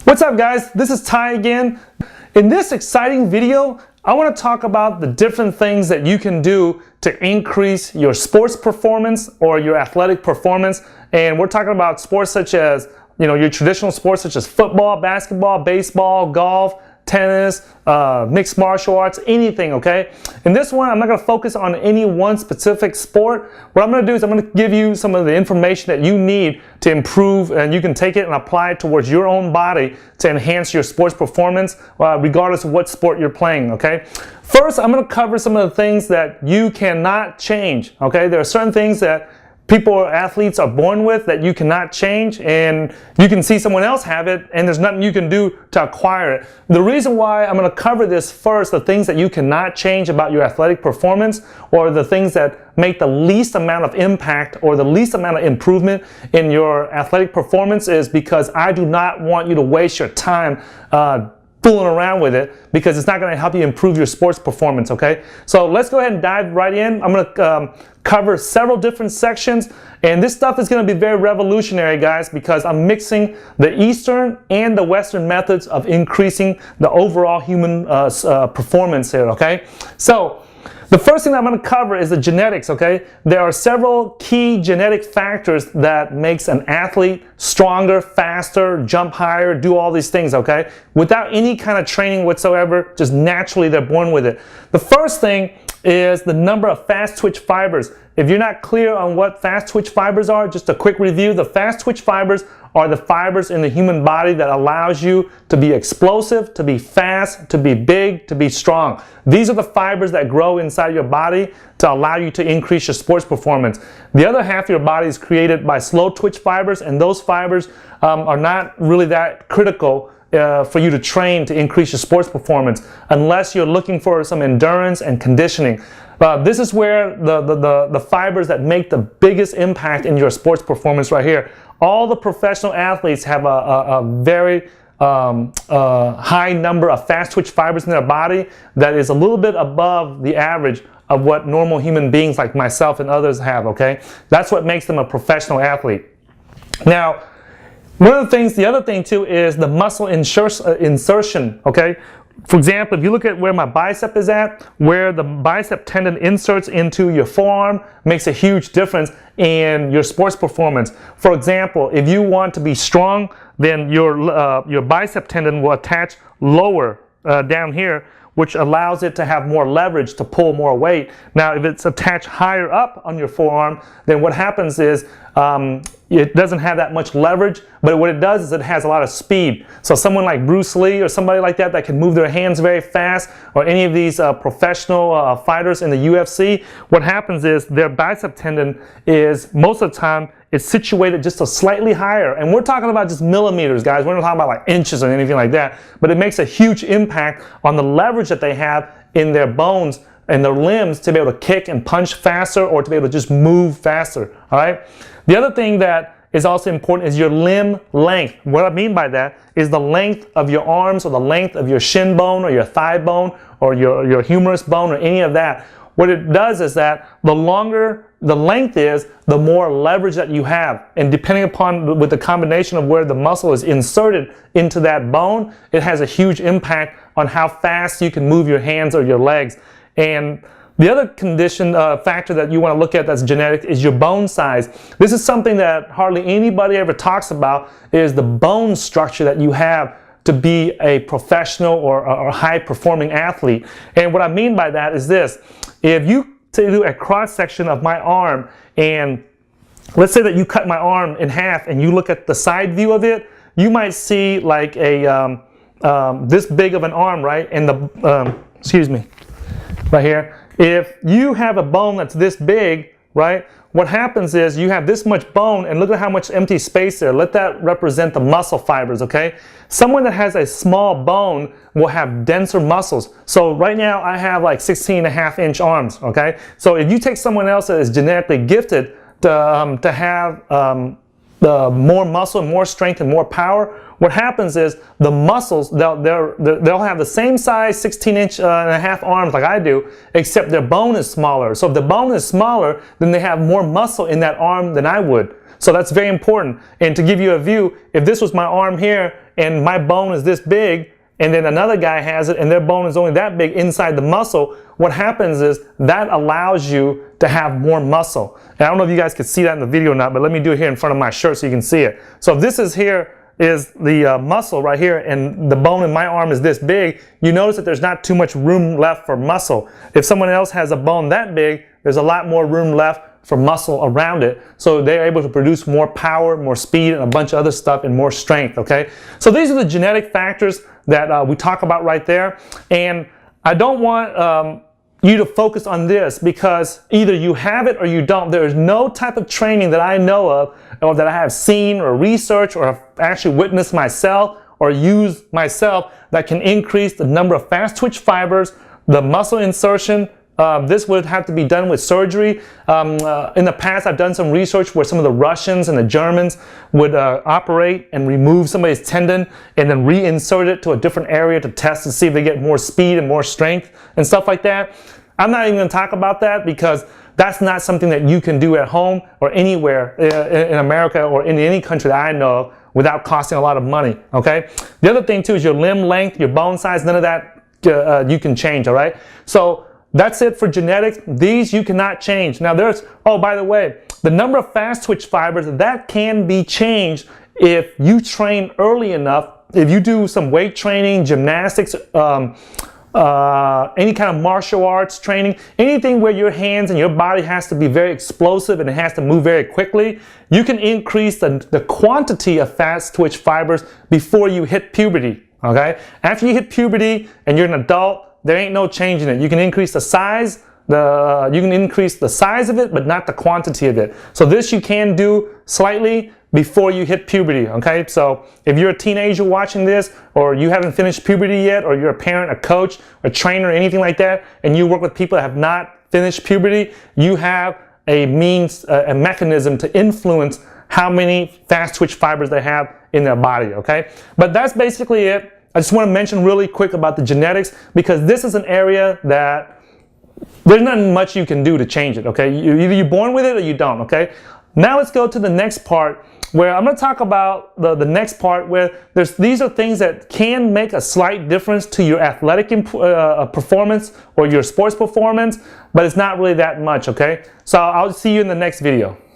What's up, guys? This is Ty again. In this exciting video, I want to talk about the different things that you can do to increase your sports performance or your athletic performance. And we're talking about sports such as, your traditional sports such as football, basketball, baseball, golf, tennis, mixed martial arts, anything, okay? In this one, I'm not going to focus on any one specific sport. What I'm going to do is I'm going to give you some of the information that you need to improve, and you can take it and apply it towards your own body to enhance your sports performance, regardless of what sport you're playing, okay? First, I'm going to cover some of the things that you cannot change, okay? There are certain things that athletes are born with that you cannot change, and you can see someone else have it and there's nothing you can do to acquire it. The reason why I'm going to cover this first, the things that you cannot change about your athletic performance, or the things that make the least amount of impact or the least amount of improvement in your athletic performance, is because I do not want you to waste your time fooling around with it, because it's not going to help you improve your sports performance, okay? So let's go ahead and dive right in. I'm going to cover several different sections, and this stuff is going to be very revolutionary, guys, because I'm mixing the Eastern and the Western methods of increasing the overall human performance here, okay? So the first thing I'm going to cover is the genetics, okay? There are several key genetic factors that makes an athlete stronger, faster, jump higher, do all these things, okay? Without any kind of training whatsoever, just naturally they're born with it. The first thing is the number of fast twitch fibers. If you're not clear on what fast twitch fibers are, just a quick review. The fast twitch fibers are the fibers in the human body that allows you to be explosive, to be fast, to be big, to be strong. These are the fibers that grow inside your body to allow you to increase your sports performance. The other half of your body is created by slow twitch fibers, and those fibers are not really that critical for you to train to increase your sports performance, unless you're looking for some endurance and conditioning. This is where the fibers that make the biggest impact in your sports performance right here. All the professional athletes have a very high number of fast twitch fibers in their body that is a little bit above the average of what normal human beings like myself and others have, okay? That's what makes them a professional athlete. Now, the other thing too is the muscle insertion, okay? For example, if you look at where my bicep is at, where the bicep tendon inserts into your forearm makes a huge difference in your sports performance. For example, if you want to be strong, then your bicep tendon will attach lower down here, which allows it to have more leverage to pull more weight. Now, if it's attached higher up on your forearm, then what happens is it doesn't have that much leverage, but what it does is it has a lot of speed. So someone like Bruce Lee or somebody like that can move their hands very fast, or any of these professional fighters in the UFC, what happens is their bicep tendon is, most of the time, it's situated just a slightly higher. And we're talking about just millimeters, guys. We're not talking about like inches or anything like that. But it makes a huge impact on the leverage that they have in their bones and their limbs to be able to kick and punch faster, or to be able to just move faster, all right? The other thing that is also important is your limb length. What I mean by that is the length of your arms, or the length of your shin bone, or your thigh bone, or your humerus bone, or any of that. What it does is that the longer the length is, the more leverage that you have. And depending upon with the combination of where the muscle is inserted into that bone, it has a huge impact on how fast you can move your hands or your legs. And the other factor that you want to look at that's genetic is your bone size. This is something that hardly anybody ever talks about, is the bone structure that you have to be a professional or high-performing athlete. And what I mean by that is this. If you do a cross-section of my arm, and let's say that you cut my arm in half and you look at the side view of it, you might see like a this big of an arm, right? And right here. If you have a bone that's this big, right, what happens is you have this much bone, and look at how much empty space there. Let that represent the muscle fibers, okay? Someone that has a small bone will have denser muscles. So right now I have like 16.5-inch arms, okay? So if you take someone else that is genetically gifted to have more muscle, more strength, and more power, what happens is the muscles, they'll have the same size 16-inch and a half arms like I do, except their bone is smaller. So if the bone is smaller, then they have more muscle in that arm than I would. So that's very important. And to give you a view, if this was my arm here and my bone is this big, and then another guy has it and their bone is only that big inside the muscle, what happens is that allows you to have more muscle. And I don't know if you guys can see that in the video or not, but let me do it here in front of my shirt so you can see it. So if this is here is the muscle right here, and the bone in my arm is this big, you notice that there's not too much room left for muscle. If someone else has a bone that big, there's a lot more room left for muscle around it, so they're able to produce more power, more speed, and a bunch of other stuff, and more strength, okay? So these are the genetic factors that we talk about right there, and I don't want you to focus on this because either you have it or you don't. There is no type of training that I know of or that I have seen or researched or have actually witnessed myself or used myself that can increase the number of fast twitch fibers, the muscle insertion. This would have to be done with surgery. In the past, I've done some research where some of the Russians and the Germans would operate and remove somebody's tendon and then reinsert it to a different area to test to see if they get more speed and more strength and stuff like that. I'm not even going to talk about that because that's not something that you can do at home or anywhere in America or in any country that I know of without costing a lot of money, okay? The other thing too is your limb length, your bone size, none of that you can change, all right? So that's it for genetics. These you cannot change. Now there's, oh, by the way, the number of fast twitch fibers, that can be changed if you train early enough. If you do some weight training, gymnastics, any kind of martial arts training, anything where your hands and your body has to be very explosive and it has to move very quickly, you can increase the quantity of fast twitch fibers before you hit puberty, okay? After you hit puberty and you're an adult, there ain't no changing it. You can increase the size, you can increase the size of it, but not the quantity of it. So this you can do slightly before you hit puberty, okay? So if you're a teenager watching this, or you haven't finished puberty yet, or you're a parent, a coach, a trainer, anything like that, and you work with people that have not finished puberty, you have a means, a mechanism to influence how many fast twitch fibers they have in their body, okay? But that's basically it. I just want to mention really quick about the genetics because this is an area that there's not much you can do to change it, okay? Either you're born with it or you don't, okay? Now let's go to the next part where I'm going to talk about the next part where these are things that can make a slight difference to your athletic performance or your sports performance, but it's not really that much, okay? So I'll see you in the next video.